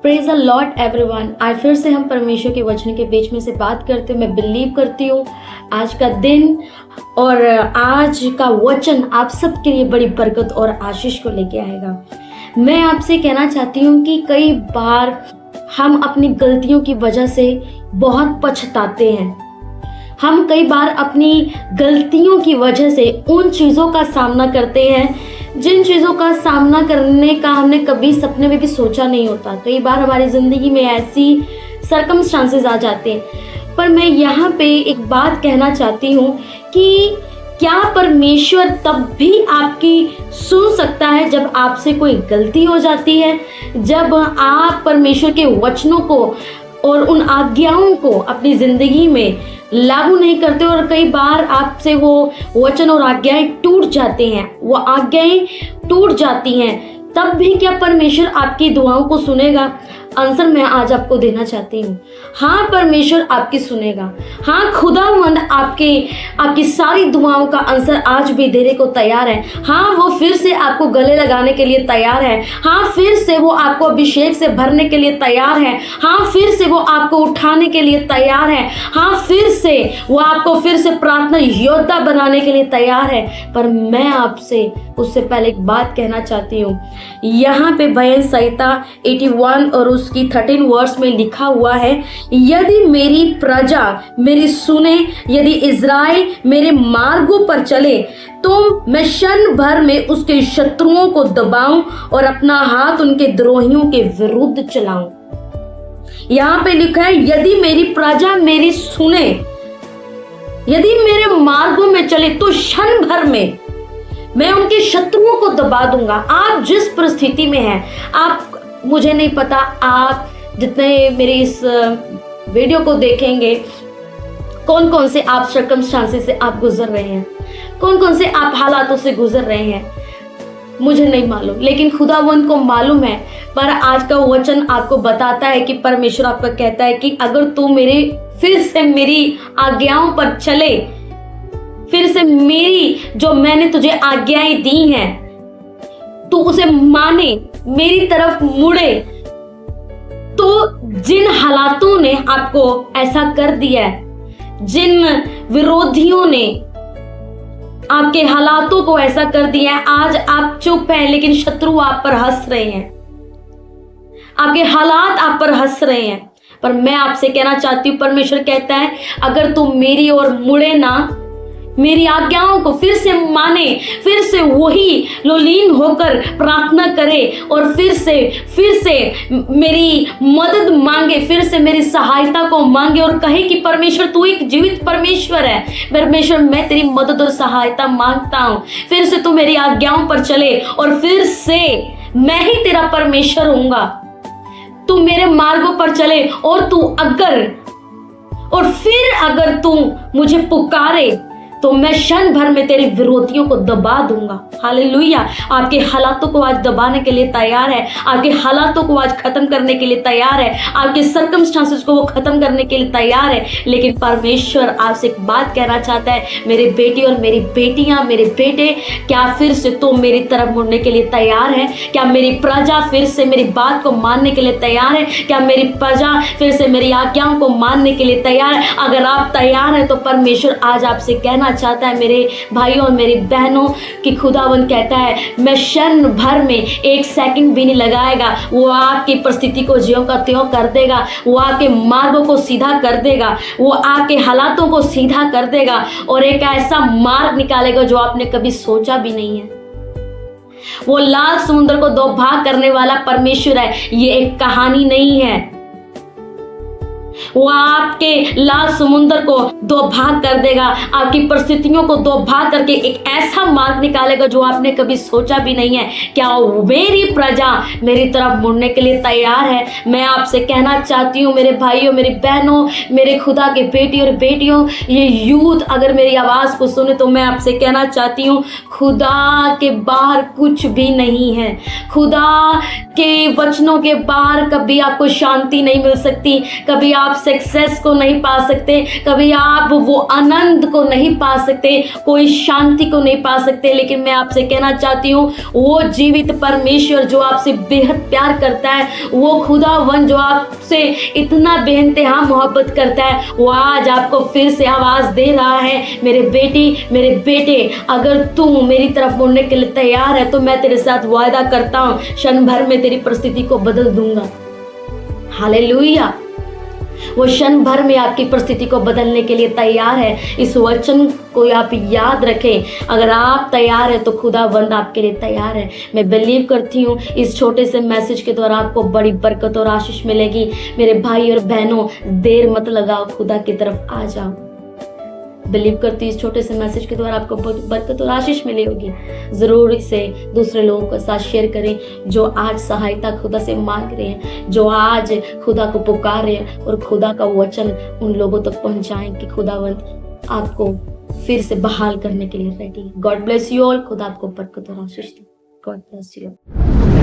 Praise the Lord everyone. आज फिर से हम परमेश्वर के वचन के बीच में से बात करते हैं। मैं बिलीव करती हूँ आज का दिन और आज का वचन आप सबके लिए बड़ी बरकत और आशीष को लेके आएगा। मैं आपसे कहना चाहती हूँ कि कई बार हम अपनी गलतियों की वजह से बहुत पछताते हैं। हम कई बार अपनी गलतियों की वजह से उन चीज़ों का सामना करते हैं जिन चीज़ों का सामना करने का हमने कभी सपने में भी सोचा नहीं होता। कई बार हमारी ज़िंदगी में ऐसी सर्कमस्टांसेस आ जाते हैं। पर मैं यहाँ पे एक बात कहना चाहती हूँ कि क्या परमेश्वर तब भी आपकी सुन सकता है जब आपसे कोई गलती हो जाती है, जब आप परमेश्वर के वचनों को और उन आज्ञाओं को अपनी ज़िंदगी में लागू नहीं करते और कई बार आपसे वो वचन और आज्ञाएं टूट जाते हैं, वो आज्ञाएं टूट जाती हैं, तब भी क्या परमेश्वर आपकी दुआओं को सुनेगा? आंसर मैं आज आपको देना चाहती हूँ, हाँ, परमेश्वर आपकी सुनेगा। हाँ, खुदावंद आपकी सारी दुआओं का आंसर आज भी देने को तैयार है। हाँ, वो फिर से आपको गले लगाने के लिए तैयार है। हाँ, फिर से वो आपको अभिषेक से भरने के लिए तैयार है। हाँ, फिर से वो आपको उठाने के लिए तैयार है। हाँ, फिर से वो आपको फिर से प्रार्थना योद्धा बनाने के लिए तैयार है। पर मैं आपसे उससे पहले एक बात कहना चाहती हूँ। यहाँ पे भजन संहिता 81 और उसकी 13 वर्स में लिखा हुआ है, यदि मेरी प्रजा मेरी सुने, यदि इज़राइल मेरे मार्गों पर चले, तो मैं क्षण भर में उसके शत्रुओं को दबाऊं और अपना हाथ उनके द्रोहियों के विरुद्ध चलाऊं। यहाँ पे लिखा है, यदि मेरी प्रजा मेरी सुने, यदि मेरे मार्गों में चले, तो क्षण भर में मैं उनके शत्रुओं को दबा दूंगा। आप जिस परिस्थिति में हैं, आप, मुझे नहीं पता आप जितने मेरे इस वीडियो को देखेंगे, कौन कौन से आप सर्कमस्टांसेस से आप गुजर रहे हैं, कौन कौन से आप हालातों से गुजर रहे हैं, मुझे नहीं मालूम, लेकिन खुदावंद को मालूम है। पर आज का वचन आपको बताता है कि परमेश्वर आपका कहता है कि अगर तू फिर से मेरी आज्ञाओं पर चले, फिर से मेरी जो मैंने तुझे आज्ञाएं दी हैं, तू उसे माने, मेरी तरफ मुड़े, तो जिन हालातों ने आपको ऐसा कर दिया है, जिन विरोधियों ने आपके हालातों को ऐसा कर दिया है, आज आप चुप हैं लेकिन शत्रु आप पर हंस रहे हैं, आपके हालात आप पर हंस रहे हैं। पर मैं आपसे कहना चाहती हूँ, परमेश्वर कहता है, अगर तू मेरी ओर मुड़े ना, मेरी आज्ञाओं को फिर से माने, फिर से वही लोलीन होकर प्रार्थना करे और फिर से मेरी मदद मांगे, फिर से मेरी सहायता को मांगे और कहे कि परमेश्वर तू एक जीवित परमेश्वर है, परमेश्वर मैं तेरी मदद और सहायता मांगता हूँ, फिर से तू मेरी आज्ञाओं पर चले और फिर से मैं ही तेरा परमेश्वर होऊंगा। तू मेरे मार्गों पर चले और फिर अगर तू मुझे पुकारे, तो मैं क्षण भर में तेरे विरोधियों को दबा दूंगा। हालेलुया। आपके हालातों को आज दबाने के लिए तैयार है, आपके हालातों को आज खत्म करने के लिए तैयार है, आपके सर्कमस्टांसेस को वो खत्म करने के लिए तैयार है। लेकिन परमेश्वर आपसे एक बात कहना चाहता है, मेरे बेटी और मेरी बेटियां, मेरे बेटे, क्या फिर से तुम मेरी तरफ मुड़ने के लिए तैयार है? क्या मेरी प्रजा फिर से मेरी बात को मानने के लिए तैयार है? क्या मेरी प्रजा फिर से मेरी आज्ञाओं को मानने के लिए तैयार है? अगर आप तैयार हैं तो परमेश्वर आज आपसे कहना चाहता है, मेरे भाइयों और मेरी बहनों, कि खुदावंद कहता है, मैं क्षण भर में 1 सेकंड भी नहीं लगाएगा, वो आपकी परिस्थिति को ज्यों का त्यों कर देगा, वो आपके मार्गों को सीधा कर देगा, वो आपके हालातों को सीधा कर देगा और एक ऐसा मार्ग निकालेगा जो आपने कभी सोचा भी नहीं है। वो लाल समुद्र को 2 भाग करने वाला परमेश्वर है, ये एक कहानी नहीं है। वो आपके लाल समुद्र को 2 भाग कर देगा, आपकी परिस्थितियों को 2 भाग करके एक ऐसा मार्ग निकालेगा जो आपने कभी सोचा भी नहीं है। क्या मेरी प्रजा मेरी तरफ मुड़ने के लिए तैयार है? मैं आपसे कहना चाहती हूँ, मेरे भाइयों, मेरी बहनों, मेरे खुदा के बेटी और बेटियों, ये यूथ अगर मेरी आवाज़ को सुने तो मैं आपसे कहना चाहती हूँ, खुदा के बाहर कुछ भी नहीं है। खुदा के वचनों के बाहर कभी आपको शांति नहीं मिल सकती, कभी आप सक्सेस को नहीं पा सकते, कभी आप वो आनंद को नहीं पा सकते, कोई शांति को नहीं पा सकते। लेकिन मैं आपसे कहना चाहती हूँ, वो जीवित परमेश्वर जो आपसे बेहद प्यार करता है, वो खुदावन जो आपसे इतना बेइंतहा मोहब्बत करता है, वो आज आपको फिर से आवाज दे रहा है, मेरे बेटी मेरे बेटे, अगर तू मेरी तरफ मुड़ने के लिए तैयार है तो मैं तेरे साथ वायदा करता हूँ, क्षण भर में तेरी परिस्थिति को बदल दूंगा। हालेलुया। वो क्षण भर में आपकी परिस्थिति को बदलने के लिए तैयार है। इस वचन को आप याद रखें। अगर आप तैयार है तो खुदावंद आपके लिए तैयार है। मैं बिलीव करती हूँ इस छोटे से मैसेज के द्वारा आपको बड़ी बरकत और आशीष मिलेगी। मेरे भाई और बहनों, देर मत लगाओ, खुदा की तरफ आ जाओ। बिलीव करती इस छोटे से मैसेज के द्वारा आपको बहुत बरकत और आशीष मिली होगी। जरूर इसे दूसरे लोगों के साथ शेयर करें जो आज सहायता खुदा से मांग रहे हैं, जो आज खुदा को पुकार रहे हैं, और खुदा का वचन उन लोगों तक पहुंचाएं कि खुदावंद आपको फिर से बहाल करने के लिए रेडी है। God bless you all. खुदा आपको बरकत और आशीष दे। God bless you.